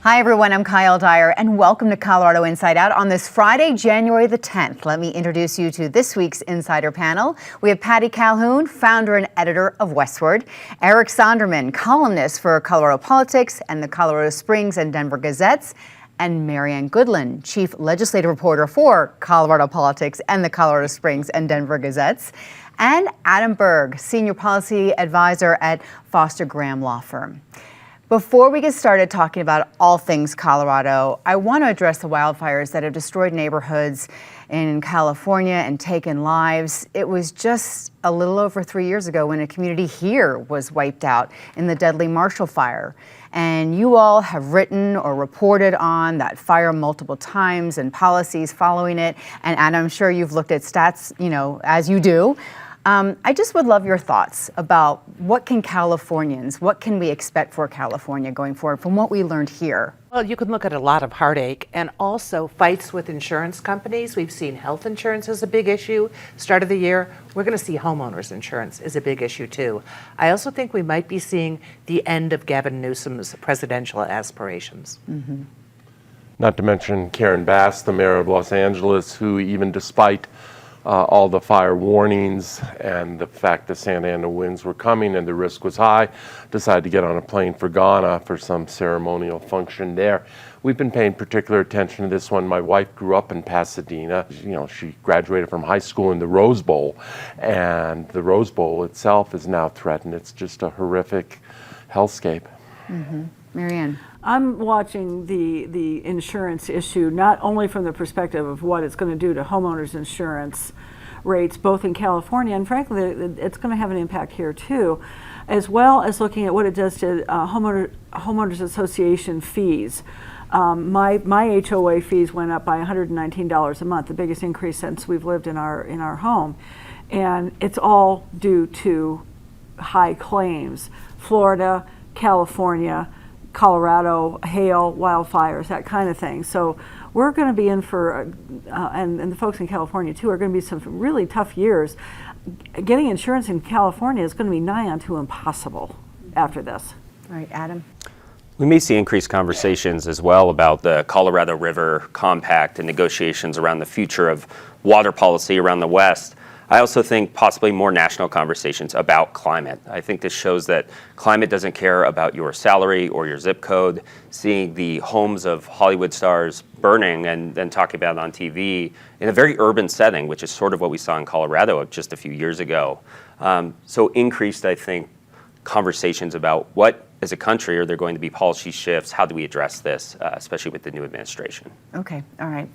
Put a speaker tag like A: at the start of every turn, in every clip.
A: Hi, everyone. I'm Kyle Dyer, and welcome to Colorado Inside Out on this Friday, January the 10th. Let me introduce you to this week's Insider panel. We have Patty Calhoun, founder and editor of Westward, Eric Sonderman, columnist for Colorado Politics and the Colorado Springs and Denver Gazettes, and Marianne Goodland, chief legislative reporter for Colorado Politics and the Colorado Springs and Denver Gazettes, and Adam Berg, senior policy advisor at Foster Graham Law Firm. Before we get started talking about all things Colorado, I want to address the wildfires that have destroyed neighborhoods in California and taken lives. It was just a little over 3 years ago when a community here was wiped out in the deadly Marshall Fire. And you all have written or reported on that fire multiple times and policies following it. And I'm sure you've looked at stats, as you do. I just would love your thoughts about what can we expect for California going forward from what we learned here?
B: Well, you can look at a lot of heartache and also fights with insurance companies. We've seen health insurance as a big issue. Start of the year, we're going to see homeowners insurance is a big issue too. I also think we might be seeing the end of Gavin Newsom's presidential aspirations.
C: Mm-hmm. Not to mention Karen Bass, the mayor of Los Angeles, who even despite all the fire warnings and the fact that Santa Ana winds were coming and the risk was high, decided to get on a plane for Ghana for some ceremonial function there. We've been paying particular attention to this one. My wife grew up in Pasadena. She graduated from high school in the Rose Bowl, and the Rose Bowl itself is now threatened. It's just a horrific hellscape.
A: Mm-hmm. Marianne.
D: I'm watching the insurance issue not only from the perspective of what it's going to do to homeowners insurance rates, both in California, and frankly, it's going to have an impact here too, as well as looking at what it does to homeowners association fees. My HOA fees went up by $119 a month, the biggest increase since we've lived in our home, and it's all due to high claims. Florida, California, Colorado, hail, wildfires, that kind of thing. So we're going to be in for, and the folks in California too, are going to be some really tough years. Getting insurance in California is going to be nigh onto impossible after this.
A: All right, Adam.
E: We may see increased conversations as well about the Colorado River Compact and negotiations around the future of water policy around the West. I also think possibly more national conversations about climate. I think this shows that climate doesn't care about your salary or your zip code. Seeing the homes of Hollywood stars burning and then talking about it on TV in a very urban setting, which is sort of what we saw in Colorado just a few years ago. So increased, I think, conversations about what, as a country, are there going to be policy shifts? How do we address this, especially with the new administration?
A: Okay, all right.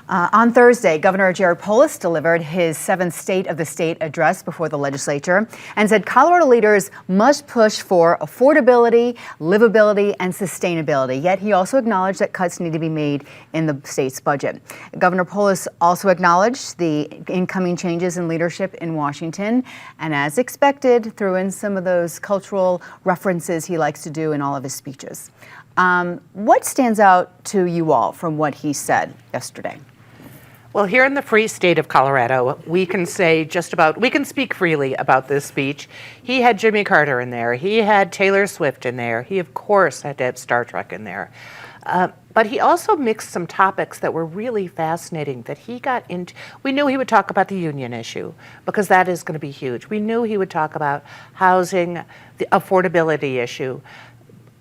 A: On Thursday, Governor Jared Polis delivered his 7th State of the State address before the legislature and said Colorado leaders must push for affordability, livability, and sustainability. Yet he also acknowledged that cuts need to be made in the state's budget. Governor Polis also acknowledged the incoming changes in leadership in Washington and, as expected, threw in some of those cultural references he likes to do in all of his speeches. What stands out to you all from what he said yesterday?
B: Well, here in the free state of Colorado, we can speak freely about this speech. He had Jimmy Carter in there. He had Taylor Swift in there. He, of course, had to have Star Trek in there. But he also mixed some topics that were really fascinating that he got into. We knew he would talk about the union issue because that is going to be huge. We knew he would talk about housing, the affordability issue.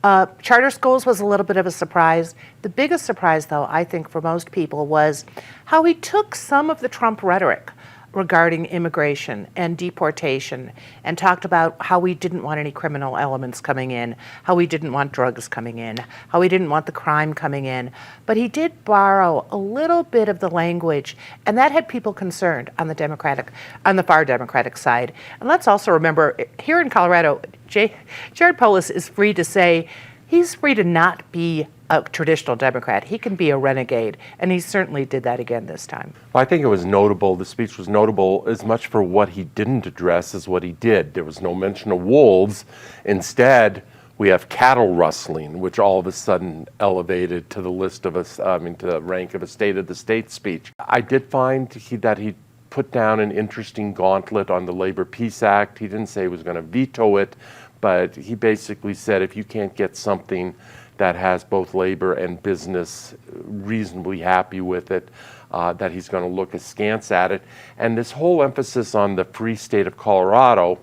B: Charter schools was a little bit of a surprise. The biggest surprise, though, I think for most people was how he took some of the Trump rhetoric regarding immigration and deportation and talked about how we didn't want any criminal elements coming in, how we didn't want drugs coming in, how we didn't want the crime coming in. But he did borrow a little bit of the language, and that had people concerned on the far Democratic side. And let's also remember, here in Colorado, Jared Polis is free to say, he's free to not be a traditional Democrat. He can be a renegade, and he certainly did that again this time.
C: Well, I think it was notable. The speech was notable as much for what he didn't address as what he did. There was no mention of wolves. Instead, we have cattle rustling, which all of a sudden elevated to the list of to the rank of a State of the State speech. I did find that he put down an interesting gauntlet on the Labor Peace Act. He didn't say he was going to veto it, but he basically said if you can't get something that has both labor and business reasonably happy with it, that he's going to look askance at it. And this whole emphasis on the free state of Colorado,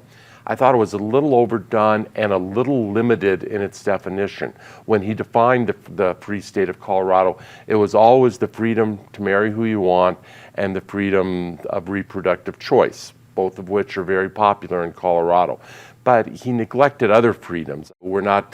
C: I thought it was a little overdone and a little limited in its definition. When he defined the free state of Colorado, it was always the freedom to marry who you want and the freedom of reproductive choice, both of which are very popular in Colorado. But he neglected other freedoms. We're not,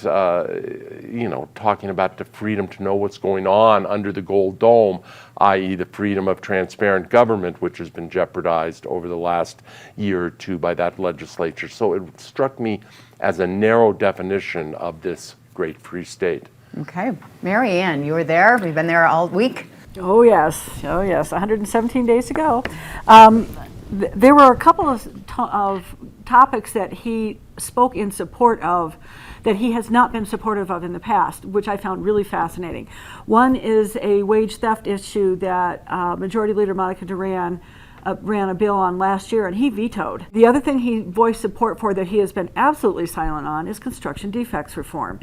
C: talking about the freedom to know what's going on under the Gold Dome, i.e. the freedom of transparent government, which has been jeopardized over the last year or two by that legislature. So it struck me as a narrow definition of this great free state.
A: Okay. Mary Ann, you were there. We've been there all week.
D: Oh, yes. 117 days ago. There were a couple of topics that he spoke in support of that he has not been supportive of in the past, which I found really fascinating. One is a wage theft issue that Majority Leader Monica Duran ran a bill on last year, and he vetoed. The other thing he voiced support for that he has been absolutely silent on is construction defects reform.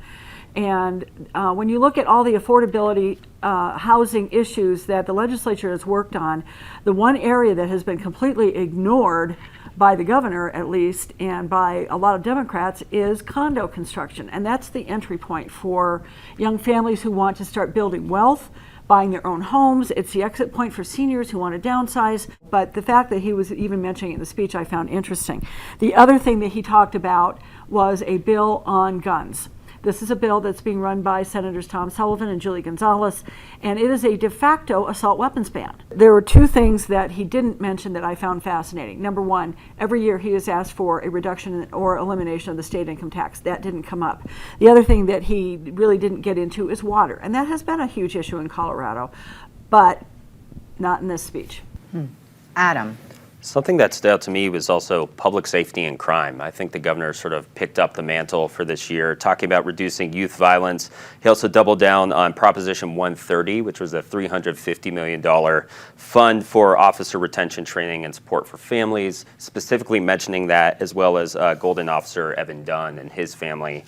D: And when you look at all the affordability housing issues that the legislature has worked on, the one area that has been completely ignored by the governor, at least, and by a lot of Democrats, is condo construction. And that's the entry point for young families who want to start building wealth, buying their own homes. It's the exit point for seniors who want to downsize. But the fact that he was even mentioning it in the speech, I found interesting. The other thing that he talked about was a bill on guns. This is a bill that's being run by Senators Tom Sullivan and Julie Gonzalez, and it is a de facto assault weapons ban. There were two things that he didn't mention that I found fascinating. Number one, every year he has asked for a reduction or elimination of the state income tax. That didn't come up. The other thing that he really didn't get into is water, and that has been a huge issue in Colorado, but not in this speech.
A: Adam.
E: Something that stood out to me was also public safety and crime. I think the governor sort of picked up the mantle for this year, talking about reducing youth violence. He also doubled down on Proposition 130, which was a $350 million fund for officer retention training and support for families, specifically mentioning that, as well as Golden Officer Evan Dunn and his family.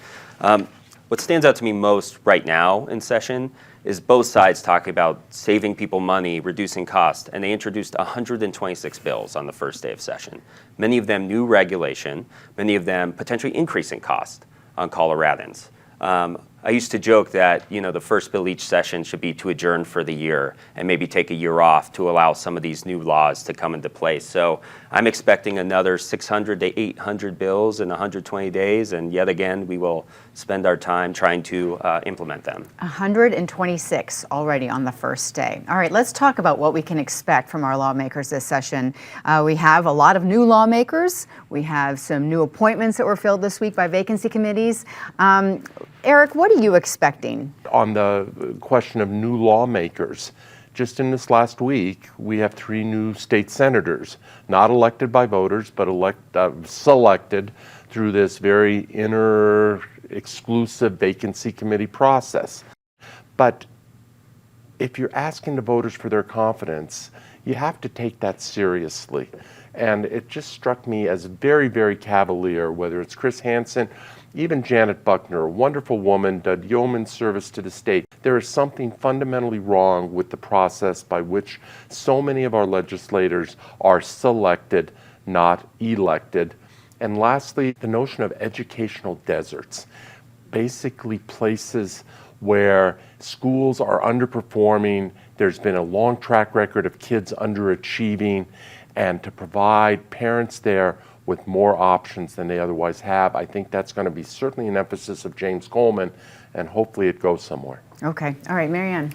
E: What stands out to me most right now in session is both sides talking about saving people money, reducing costs, and they introduced 126 bills on the first day of session. Many of them new regulation, many of them potentially increasing cost on Coloradans. I used to joke that the first bill each session should be to adjourn for the year and maybe take a year off to allow some of these new laws to come into place. So I'm expecting another 600 to 800 bills in 120 days, and yet again we will spend our time trying to implement them.
A: 126 already on the first day. All right, let's talk about what we can expect from our lawmakers this session. We have a lot of new lawmakers. We have some new appointments that were filled this week by vacancy committees. Eric, what are you expecting?
C: On the question of new lawmakers, just in this last week, we have 3 new state senators, not elected by voters, but selected through this very exclusive vacancy committee process. But if you're asking the voters for their confidence, you have to take that seriously. And it just struck me as very, very cavalier, whether it's Chris Hansen, even Janet Buckner, a wonderful woman, did yeoman service to the state. There is something fundamentally wrong with the process by which so many of our legislators are selected, not elected. And lastly, the notion of educational deserts, basically places where schools are underperforming, there's been a long track record of kids underachieving, and to provide parents there with more options than they otherwise have. I think that's going to be certainly an emphasis of James Coleman, and hopefully it goes somewhere.
A: Okay. All right, Mary Ann.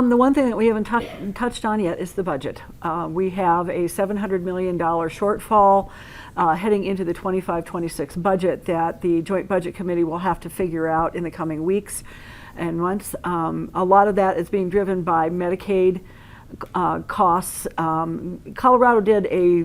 D: The one thing that we haven't touched on yet is the budget. We have a $700 million shortfall heading into the 25-26 budget that the Joint Budget Committee will have to figure out in the coming weeks and months. A lot of that is being driven by Medicaid costs. Colorado did a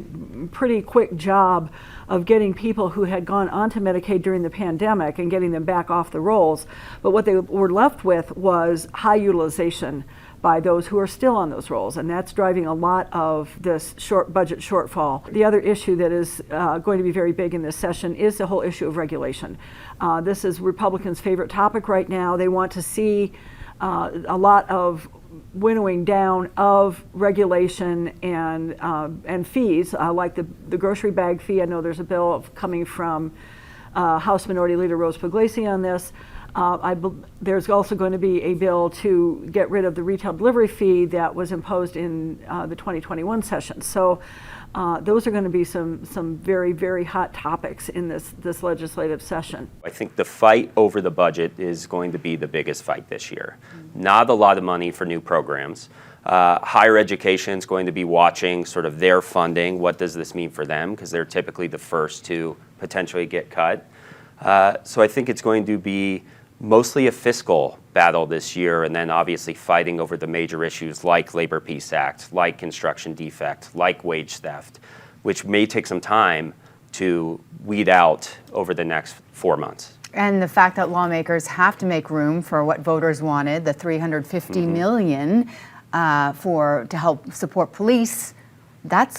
D: pretty quick job of getting people who had gone onto Medicaid during the pandemic and getting them back off the rolls. But what they were left with was high utilization by those who are still on those rolls, and that's driving a lot of this budget shortfall. The other issue that is going to be very big in this session is the whole issue of regulation. This is Republicans' favorite topic right now. They want to see a lot of winnowing down of regulation and fees, like the grocery bag fee. I know there's a bill coming from House Minority Leader Rose Pugliese on this. There's also going to be a bill to get rid of the retail delivery fee that was imposed in the 2021 session. So those are going to be some very, very hot topics in this legislative session.
E: I think the fight over the budget is going to be the biggest fight this year. Not a lot of money for new programs. Higher education is going to be watching sort of their funding. What does this mean for them? Because they're typically the first to potentially get cut. So I think it's going to be mostly a fiscal battle this year, and then obviously fighting over the major issues like Labor Peace Act, like construction defect, like wage theft, which may take some time to weed out over the next 4 months.
A: And the fact that lawmakers have to make room for what voters wanted, the $350 million to help support police, that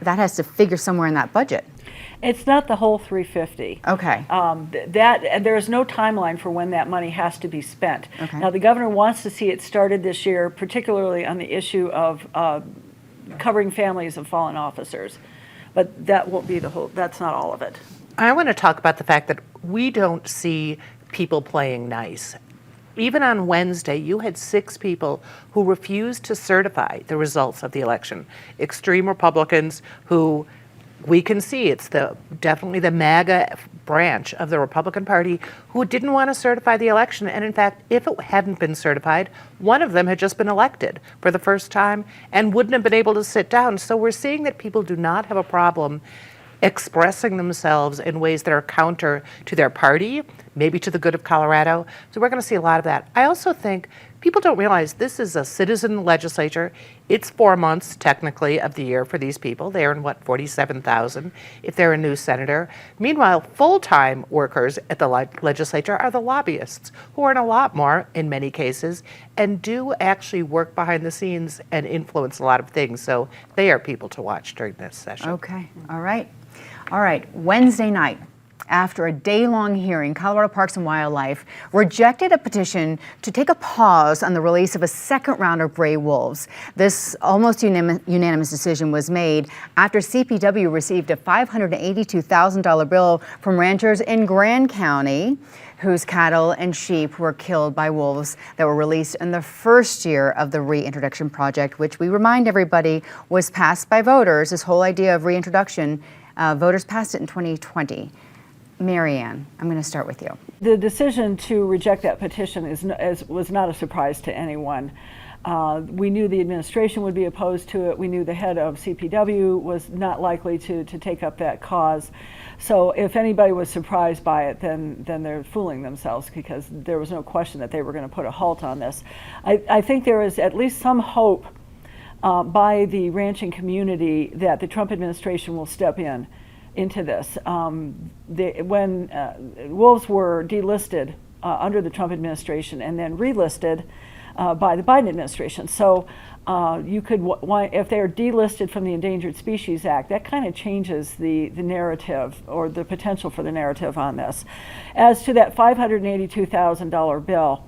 A: has to figure somewhere in that budget.
D: It's not the whole 350.
A: Okay.
D: There is no timeline for when that money has to be spent.
A: Okay.
D: Now, the governor wants to see it started this year, particularly on the issue of covering families of fallen officers. But that won't be that's not all of it.
B: I want to talk about the fact that we don't see people playing nice. Even on Wednesday, you had 6 people who refused to certify the results of the election. Extreme Republicans who we can see it's definitely the MAGA branch of the Republican Party who didn't want to certify the election. And in fact, if it hadn't been certified, one of them had just been elected for the first time and wouldn't have been able to sit down. So we're seeing that people do not have a problem expressing themselves in ways that are counter to their party, maybe to the good of Colorado. So we're going to see a lot of that. I also think people don't realize this is a citizen legislature. It's 4 months, technically, of the year for these people. They earn, $47,000 if they're a new senator. Meanwhile, full-time workers at the legislature are the lobbyists, who earn a lot more in many cases and do actually work behind the scenes and influence a lot of things. So they are people to watch during this session.
A: Okay. All right. Wednesday night, after a day-long hearing, Colorado Parks and Wildlife rejected a petition to take a pause on the release of a second round of gray wolves. This almost unanimous decision was made after CPW received a $582,000 bill from ranchers in Grand County whose cattle and sheep were killed by wolves that were released in the first year of the reintroduction project, which we remind everybody was passed by voters. This whole idea of reintroduction, voters passed it in 2020. Marianne, I'm going to start with you.
D: The decision to reject that petition was not a surprise to anyone. We knew the administration would be opposed to it. We knew the head of CPW was not likely to take up that cause. So if anybody was surprised by it, then they're fooling themselves, because there was no question that they were going to put a halt on this. I think there is at least some hope by the ranching community that the Trump administration will step into this. When wolves were delisted under the Trump administration and then relisted by the Biden administration. So you could, if they're delisted from the Endangered Species Act, that kind of changes the narrative, or the potential for the narrative on this. As to that $582,000 bill,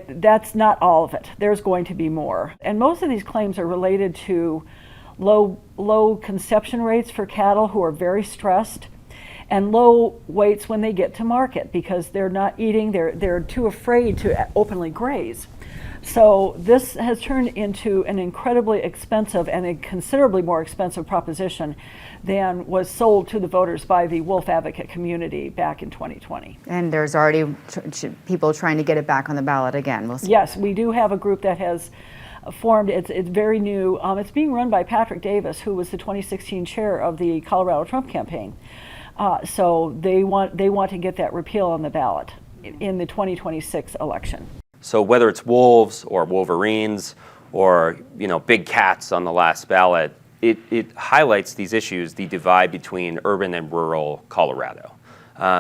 D: that's not all of it. There's going to be more. And most of these claims are related to low conception rates for cattle who are very stressed, and low weights when they get to market because they're not eating, they're too afraid to openly graze. So this has turned into an incredibly expensive and a considerably more expensive proposition than was sold to the voters by the wolf advocate community back in 2020.
A: And there's already people trying to get it back on the ballot again. We'll see.
D: Yes, we do have a group that has formed. It's very new. It's being run by Patrick Davis, who was the 2016 chair of the Colorado Trump campaign. So they want to get that repeal on the ballot in the 2026 election.
E: So whether it's wolves or wolverines or big cats on the last ballot, it highlights these issues, the divide between urban and rural Colorado.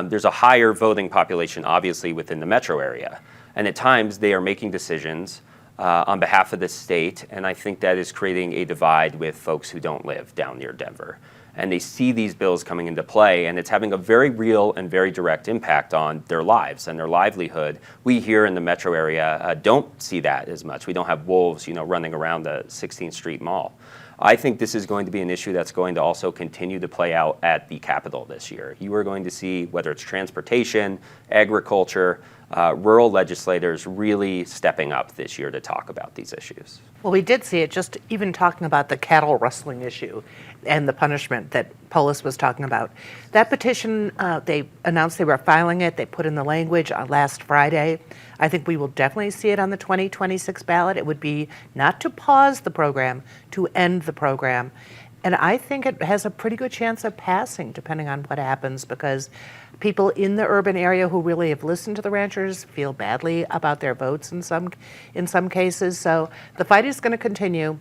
E: There's a higher voting population, obviously, within the metro area, and at times they are making decisions on behalf of the state, and I think that is creating a divide with folks who don't live down near Denver. And they see these bills coming into play, and it's having a very real and very direct impact on their lives and their livelihood. We here in the metro area don't see that as much. We don't have wolves, running around the 16th Street Mall. I think this is going to be an issue that's going to also continue to play out at the Capitol this year. You are going to see, whether it's transportation, agriculture, rural legislators really stepping up this year to talk about these issues.
B: Well, we did see it just even talking about the cattle rustling issue and the punishment that Polis was talking about. That petition, they announced they were filing it. They put in the language last Friday. I think we will definitely see it on the 2026 ballot. It would be not to pause the program, to end the program. And I think it has a pretty good chance of passing, depending on what happens, because people in the urban area who really have listened to the ranchers feel badly about their votes in some cases. So the fight is going to continue,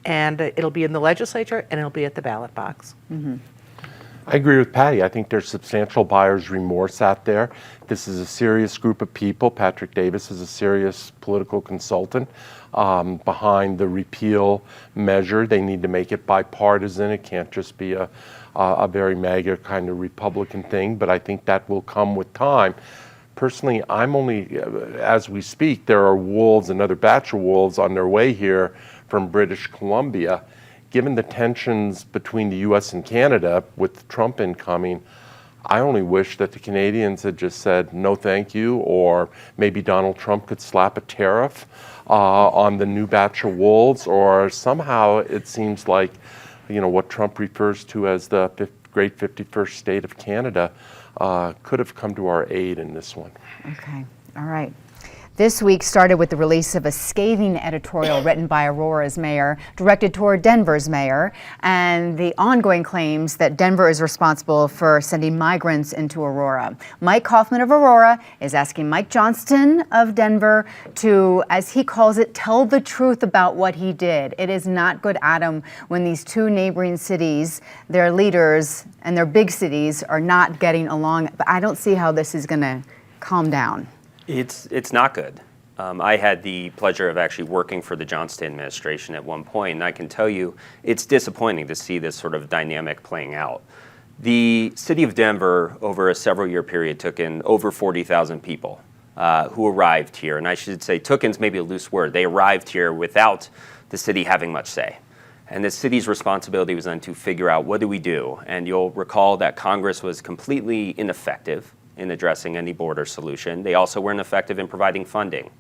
B: and it'll be in the legislature and it'll be at the ballot box.
A: Mm-hmm.
C: I agree with Patty. I think there's substantial buyer's remorse out there. This is a serious group of people. Patrick Davis is a serious political consultant behind the repeal measure. They need to make it bipartisan. It can't just be a very MAGA kind of Republican thing, but I think that will come with time. Personally, I'm only, as we speak, there are wolves, another batch of wolves on their way here from British Columbia. Given the tensions between the U.S. and Canada with Trump incoming, I only wish that the Canadians had just said no thank you, or maybe Donald Trump could slap a tariff on the new batch of wolves, or somehow it seems like, what Trump refers to as the great 51st state of Canada could have come to our aid in this one.
A: Okay, all right. This week started with the release of a scathing editorial written by Aurora's mayor, directed toward Denver's mayor, and the ongoing claims that Denver is responsible for sending migrants into Aurora. Mike Kaufman of Aurora is asking Mike Johnston of Denver to, as he calls it, tell the truth about what he did. It is not good, Adam, when these two neighboring cities, their leaders and their big cities are not getting along. But I don't see how this is going to calm down.
E: It's not good. I had the pleasure of actually working for the Johnston administration at one point, and I can tell you it's disappointing to see this sort of dynamic playing out. The city of Denver, over a several-year period, took in over 40,000 people who arrived here. And I should say took in's maybe a loose word. They arrived here without the city having much say. And the city's responsibility was then to figure out, what do we do? And you'll recall that Congress was completely ineffective in addressing any border solution. They also were ineffective in providing funding.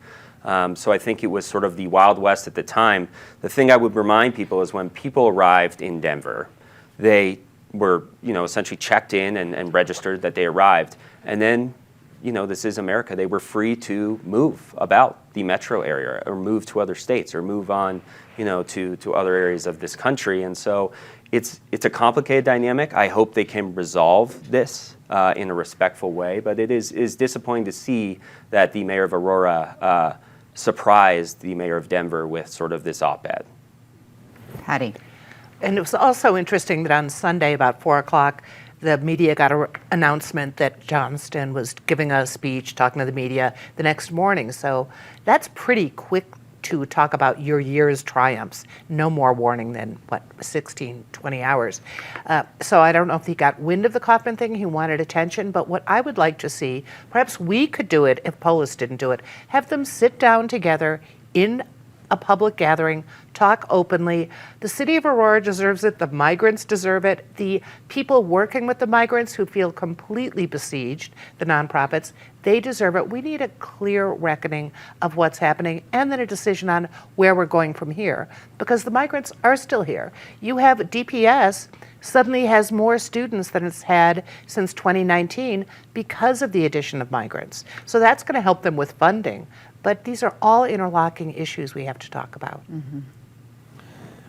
E: So I think it was sort of the Wild West at the time. The thing I would remind people is when people arrived in Denver, they were essentially checked in and registered that they arrived. And then, this is America. They were free to move about the metro area or move to other states or move on to other areas of this country. And so it's a complicated dynamic. I hope they can resolve this in a respectful way, but it is disappointing to see that the mayor of Aurora surprised the mayor of Denver with sort of this op-ed.
A: Patty.
B: And it was also interesting that on Sunday about 4 o'clock, the media got an announcement that Johnston was giving a speech, talking to the media the next morning. So that's pretty quick to talk about your year's triumphs. No more warning than, 16, 20 hours. So I don't know if he got wind of the Kaufman thing, he wanted attention, but what I would like to see, perhaps we could do it if Polis didn't do it, have them sit down together in a public gathering, talk openly. The city of Aurora deserves it. The migrants deserve it. The people working with the migrants who feel completely besieged, the nonprofits, they deserve it. We need a clear reckoning of what's happening and then a decision on where we're going from here, because the migrants are still here. You have DPS suddenly has more students than it's had since 2019 because of the addition of migrants. So that's going to help them with funding. But these are all interlocking issues we have to talk about.
A: Mm-hmm.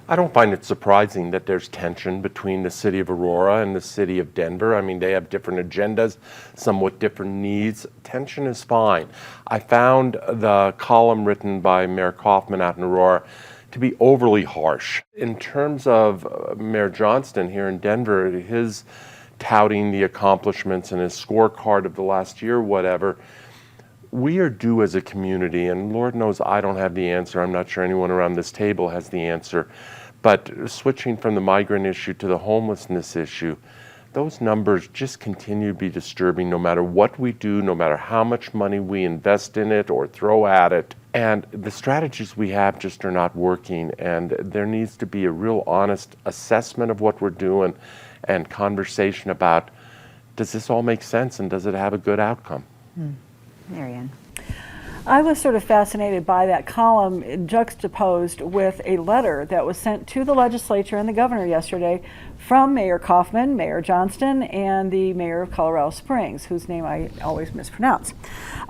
C: I don't find it surprising that there's tension between the city of Aurora and the city of Denver. I mean, they have different agendas, somewhat different needs. Tension is fine. I found the column written by Mayor Kaufman out in Aurora to be overly harsh. In terms of Mayor Johnston here in Denver, his touting the accomplishments and his scorecard of the last year, whatever, we are due as a community, and Lord knows I don't have the answer. I'm not sure anyone around this table has the answer. But switching from the migrant issue to the homelessness issue, those numbers just continue to be disturbing no matter what we do, no matter how much money we invest in it or throw at it. And the strategies we have just are not working, and there needs to be a real honest assessment of what we're doing and conversation about, does this all make sense and does it have a good outcome?
A: Marianne.
D: I was sort of fascinated by that column juxtaposed with a letter that was sent to the legislature and the governor yesterday from Mayor Kaufman, Mayor Johnston, and the mayor of Colorado Springs, whose name I always mispronounce.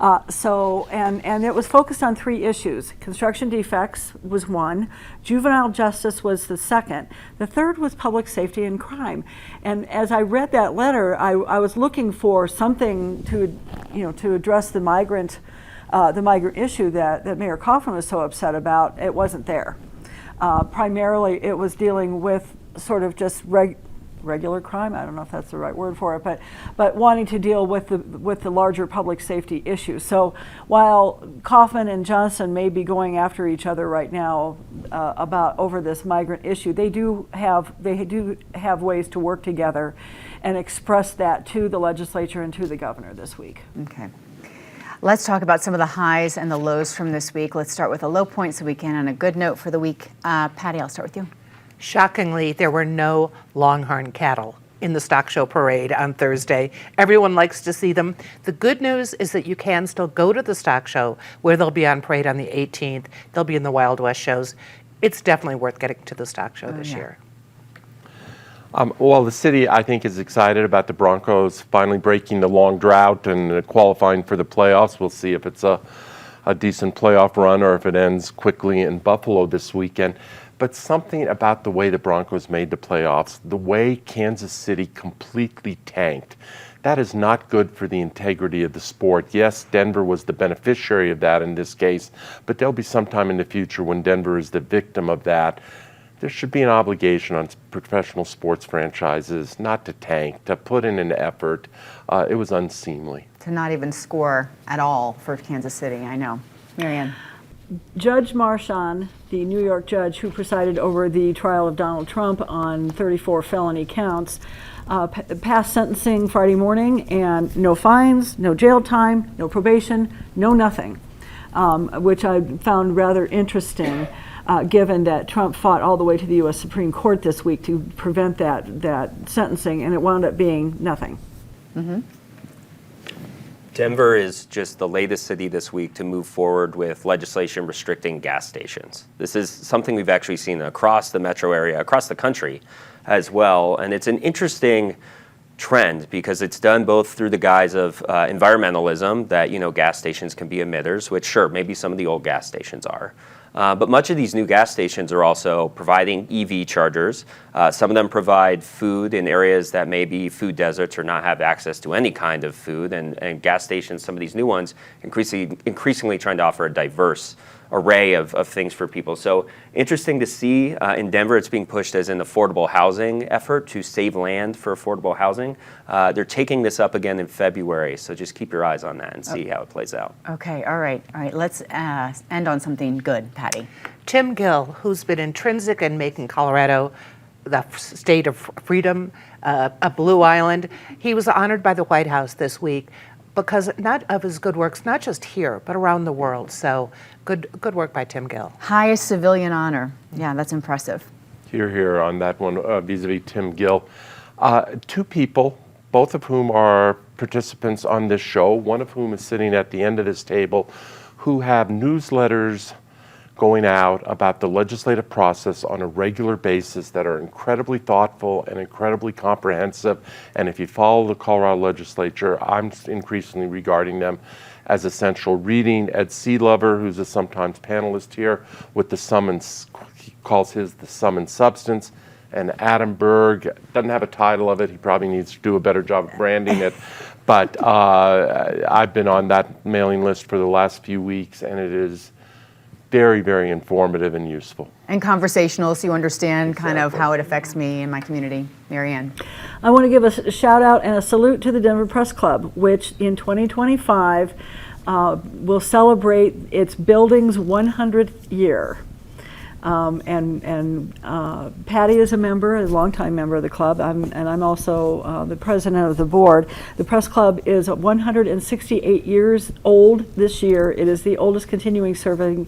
D: And it was focused on 3 issues. Construction defects was one, juvenile justice was the second, the third was public safety and crime. And as I read that letter, I was looking for something to address the migrant issue that Mayor Kaufman was so upset about. It wasn't there. Primarily, it was dealing with sort of just regular crime. I don't know if that's the right word for it, but wanting to deal with the larger public safety issue. So while Kaufman and Johnson may be going after each other right now over this migrant issue, they do have ways to work together and express that to the legislature and to the governor this week.
A: Okay. Let's talk about some of the highs and the lows from this week. Let's start with a low point so we can end on a good note for the week. Patty, I'll start with you.
B: Shockingly, there were no longhorn cattle in the stock show parade on Thursday. Everyone likes to see them. The good news is that you can still go to the stock show, where they'll be on parade on the 18th. They'll be in the Wild West shows. It's definitely worth getting to the stock show this year.
C: Well, the city, I think, is excited about the Broncos finally breaking the long drought and qualifying for the playoffs. We'll see if it's a decent playoff run or if it ends quickly in Buffalo this weekend. But something about the way the Broncos made the playoffs, the way Kansas City completely tanked, that is not good for the integrity of the sport. Yes, Denver was the beneficiary of that in this case, but there'll be some time in the future when Denver is the victim of that. There should be an obligation on professional sports franchises not to tank, to put in an effort. It was unseemly.
A: To not even score at all for Kansas City, I know. Marianne.
D: Judge Marchand, the New York judge who presided over the trial of Donald Trump on 34 felony counts, passed sentencing Friday morning, and no fines, no jail time, no probation, no nothing, which I found rather interesting. Given that Trump fought all the way to the U.S. Supreme Court this week to prevent that sentencing, and it wound up being nothing.
A: Mm-hmm.
E: Denver is just the latest city this week to move forward with legislation restricting gas stations. This is something we've actually seen across the metro area, across the country as well, and it's an interesting trend because it's done both through the guise of environmentalism, that gas stations can be emitters, which sure, maybe some of the old gas stations are. But much of these new gas stations are also providing EV chargers. Some of them provide food in areas that may be food deserts or not have access to any kind of food. And gas stations, some of these new ones, increasingly trying to offer a diverse array of things for people. So interesting to see in Denver, it's being pushed as an affordable housing effort to save land for affordable housing. They're taking this up again in February, so just keep your eyes on that and see how it plays out.
A: Okay, all right. Let's end on something good, Patty.
B: Tim Gill, who's been intrinsic in making Colorado the state of freedom, a blue island, he was honored by the White House this week because not of his good works, not just here, but around the world. So good work by Tim Gill.
A: Highest civilian honor. Yeah, that's impressive.
C: Here on that one vis-a-vis Tim Gill. 2 people, both of whom are participants on this show, one of whom is sitting at the end of this table, who have newsletters going out about the legislative process on a regular basis that are incredibly thoughtful and incredibly comprehensive. And if you follow the Colorado legislature, I'm increasingly regarding them as essential reading. Ed Sealover, who's a sometimes panelist here with the Summons, he calls his the Sum and Substance. And Adam Berg doesn't have a title of it. He probably needs to do a better job of branding it. But I've been on that mailing list for the last few weeks, and it is very, very informative and useful.
A: And conversational, so you understand kind of how it affects me and my community. Mary Ann.
D: I want to give a shout out and a salute to the Denver Press Club, which in 2025 will celebrate its building's 100th year. Patty is a member, a longtime member of the club, and I'm also the president of the board. The Press Club is 168 years old this year. It is the oldest continuing serving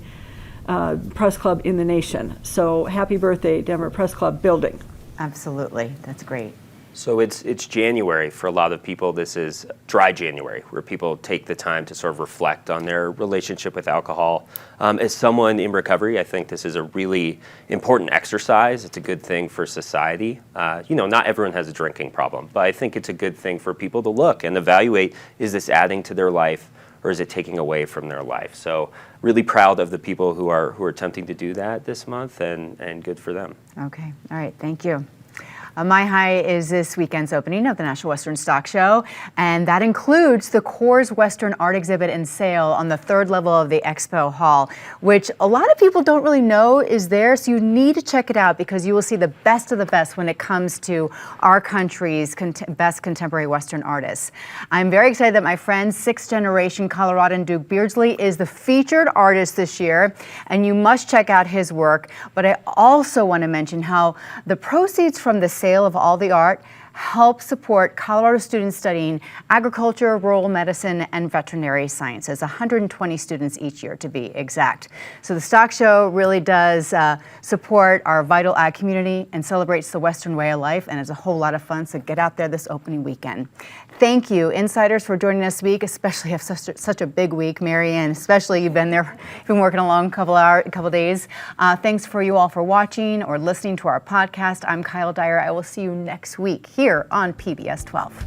D: press club in the nation. So happy birthday, Denver Press Club building.
A: Absolutely, that's great.
E: So it's January. For a lot of people, this is dry January, where people take the time to sort of reflect on their relationship with alcohol. As someone in recovery, I think this is a really important exercise. It's a good thing for society. Not everyone has a drinking problem, but I think it's a good thing for people to look and evaluate, is this adding to their life or is it taking away from their life? So really proud of the people who are attempting to do that this month, and good for them.
A: Okay, all right, thank you. My High is this weekend's opening of the National Western Stock Show, and that includes the Coors Western Art Exhibit and Sale on the third level of the Expo Hall, which a lot of people don't really know is there, so you need to check it out because you will see the best of the best when it comes to our country's best contemporary Western artists. I'm very excited that my friend, sixth-generation Coloradan Duke Beardsley, is the featured artist this year, and you must check out his work. But I also want to mention how the proceeds from the sale of all the art help support Colorado students studying agriculture, rural medicine, and veterinary sciences, 120 students each year to be exact. So the stock show really does support our vital ag community and celebrates the Western way of life, and it's a whole lot of fun, so get out there this opening weekend. Thank you, insiders, for joining us this week, especially have such a big week. Mary Ann, especially, you've been working a long couple days. Thanks for you all for watching or listening to our podcast. I'm Kyle Dyer. I will see you next week here on PBS 12.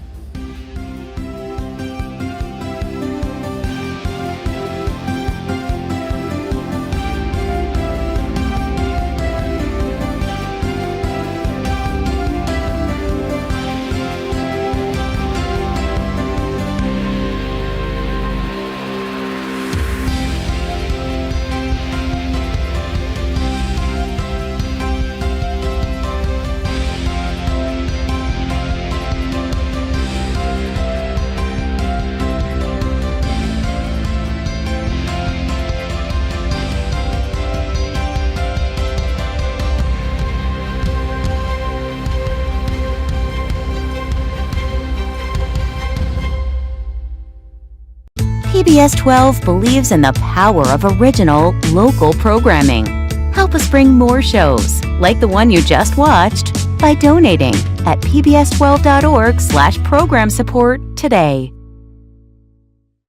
F: PBS 12 believes in the power of original, local programming. Help us bring more shows, like the one you just watched, by donating at pbs12.org/program support today.